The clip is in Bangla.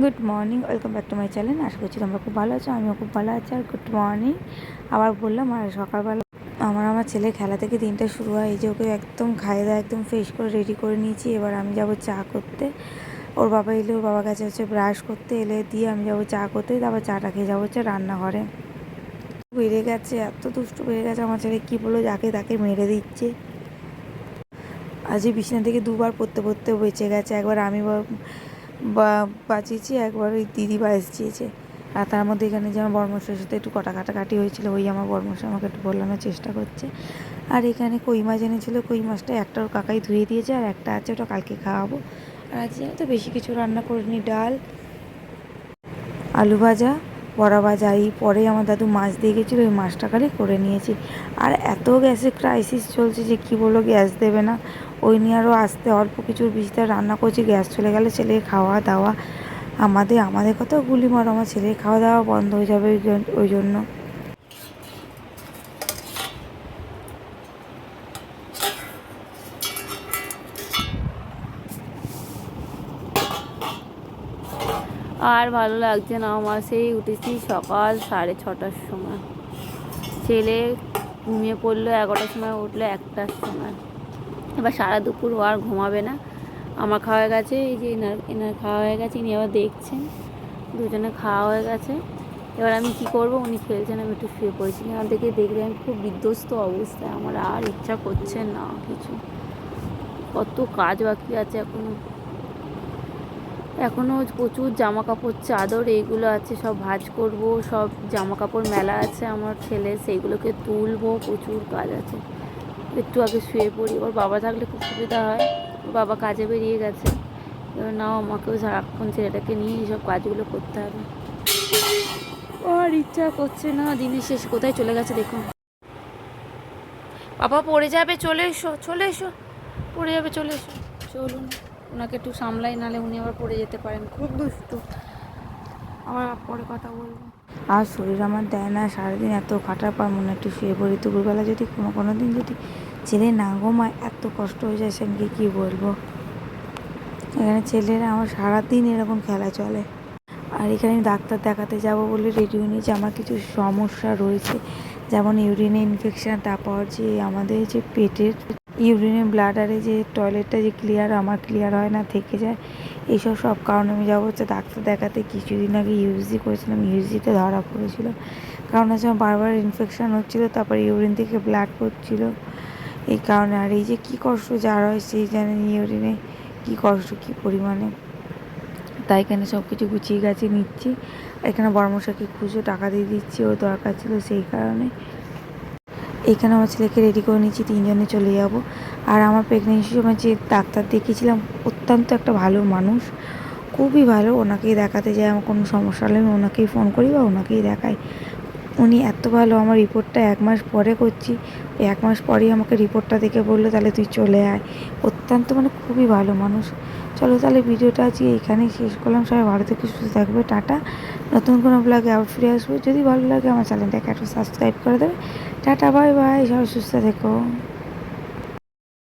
Good morning, welcome back to my channel. আশা করছি তোমরা খুব ভালো আছো, আমিও খুব ভালো আছি। আর গুড মর্নিং আবার বললাম। আর সকালবেলা আমার ছেলে খেলা থেকে দিনটা শুরু হয়। এই যে ওকে একদম খাইয়ে দাওয়া একদম ফ্রেশ করে রেডি করে নিয়েছি। এবার আমি যাব চা করতে। ওর বাবা এলে, ওর বাবা গেছে হচ্ছে ব্রাশ করতে, এলে দিয়ে আমি যাবো চা করতে। তারপর চাটা খেয়ে যাবো হচ্ছে রান্নাঘরে। বেড়ে গেছে, এত দুষ্টু বেড়ে গেছে আমার ছেলে, কী বলো, যাকে তাকে মেরে দিচ্ছে। আজ এই বিছানা থেকে দুবার পড়তে পড়তেও বেঁচে গেছে। একবার আমি বাঁচিয়েছি, একবার ওই দিদি বাঁচিয়েছে। আর তার মধ্যে এখানে যে আমার বর্মশাইয়ের সাথে একটু কাটাকাটি হয়েছিল, ওই আমার বর্মশাই আমাকে একটু বলানোর চেষ্টা করছে। আর এখানে কই মাছ এনেছিলো, কই মাছটা একটা ওর কাকাই ধুয়ে দিয়েছে, আর একটা আছে, ওটা কালকে খাওয়াবো। আর আজ তো বেশি কিছু রান্না করিনি, ডাল, আলু ভাজা, বড়া ভাজা। এই পরে আমার দাদু মাছ দিয়ে গেছিলো, ওই মাছটা খালি করে নিয়েছি। আর এত গ্যাসের ক্রাইসিস চলছে যে কী বলো, গ্যাস দেবে না। ওই নিয়ে আরও আসতে অল্প কিছুর বিস্তার রান্না করছি। গ্যাস চলে গেলে ছেলের খাওয়া দাওয়া, আমাদের কথাও গুলি মারো, আমার ছেলের খাওয়া দাওয়া বন্ধ হয়ে যাবে ওই জন্য। আর ভালো লাগছে না আমার। সেই উঠেছি সকাল 6:30টার সময়, ছেলে ঘুমিয়ে পড়লো 11টার সময়, উঠলো 1টার সময়। এবার সারা দুপুর ও আর ঘুমাবে না। আমার খাওয়া হয়ে গেছে, এই যে এনার খাওয়া হয়ে গেছে, ইনি আবার দেখছেন, দুজনে খাওয়া হয়ে গেছে। এবার আমি কি করব, উনি খেলছেন, আমি একটু শুয়ে পড়েছি। এখান থেকে দেখলে আমি খুব বিধ্বস্ত অবস্থায়, আমার আর ইচ্ছা করছে না কিছু। কত কাজ বাকি আছে এখনও প্রচুর জামা কাপড়, চাদর, এইগুলো আছে, সব ভাঁজ করব। সব জামা কাপড় মেলা আছে আমার ছেলে, সেইগুলোকে তুলবো, প্রচুর কাজ আছে। একটু আগে শুয়ে পড়ি। ওর বাবা থাকলে খুব সুবিধা হয়, ওর বাবা কাজে বেরিয়ে গেছে। এবার নাও আমাকেও সারাক্ষণ ছেলেটাকে নিয়ে এইসব কাজগুলো করতে হবে। আর ইচ্ছা করছে না। দিনের শেষ কোথায় চলে গেছে দেখুন। বাবা পড়ে যাবে, চলে এসো, চলে এসো, পড়ে যাবে, চলে এসো। চলুন, ওনাকে একটু সামলাই, নালে উনি আবার পড়ে যেতে পারেন, খুব দুষ্টু। আবার পরে কথা বলবো। আর শরীর আমার দেয় না, সারাদিন এত খাটার পর মনে একটু শুয়ে পড়ি। দুপুরবেলা যদি কোনো দিন যদি ছেলে না ঘুমায়, এত কষ্ট হয়ে যায়, সেদিনকে কী বলবো। এখানে ছেলেরা আমার সারাদিন এরকম খেলা চলে। আর এখানে ডাক্তার দেখাতে যাব বলে রেডি হয়ে নিয়েছি। আমার কিছু সমস্যা রয়েছে, যেমন ইউরিনে ইনফেকশান, তারপর যে আমাদের যে পেটের ইউরিনে ব্লাডারে যে টয়লেটটা যে আমার ক্লিয়ার হয় না, থেকে যায়। এইসব সব কারণে আমি যাবো হচ্ছে ডাক্তার দেখাতে। কিছুদিন আগে ইউজি করেছিলাম, ইউজিতে ধরা পড়েছিল, কারণ হচ্ছে আমার বারবার ইনফেকশান হচ্ছিলো, তারপরে ইউরিন থেকে ব্লাড পড়ছিলো, এই কারণে। আর এই যে কী কষ্ট যার হয় সেই জানেন, ইউরিনে কী কষ্ট, কী পরিমাণে। তাই এখানে সব কিছু গুছিয়ে গাছিয়ে নিচ্ছি। এখানে বর্মশাকে খুঁজে টাকা দিয়ে দিচ্ছি, ও দরকার ছিল সেই কারণে। এখানে আমার ছেলেকে রেডি করে নিচ্ছি, 3জনে চলে যাব। আর আমার প্রেগনেন্সির সময় যে ডাক্তার দেখিয়েছিলাম, অত্যন্ত একটা ভালো মানুষ, খুবই ভালো। ওনাকেই দেখাতে যাই, আমার কোনো সমস্যা হলে আমি ওনাকেই ফোন করি বা ওনাকেই দেখাই। উনি এত ভালো। আমার রিপোর্টটা 1 মাস পরে করছি, ওই 1 মাস পরেই আমাকে রিপোর্টটা দেখে বললো তাহলে তুই চলে আয়। অত্যন্ত খুবই ভালো মানুষ। চলো তাহলে ভিডিওটা আজকে এখানেই শেষ করলাম। সবাই ভালো থেকে সুস্থ থাকবে, টাটা। নতুন কোনো ব্লগে আবার ফিরে আসবো। যদি ভালো লাগে আমার চ্যানেলটাকে একটু সাবস্ক্রাইব করে দেবে। টাটা, বাই বাই, সবাই সুস্থ থেকো।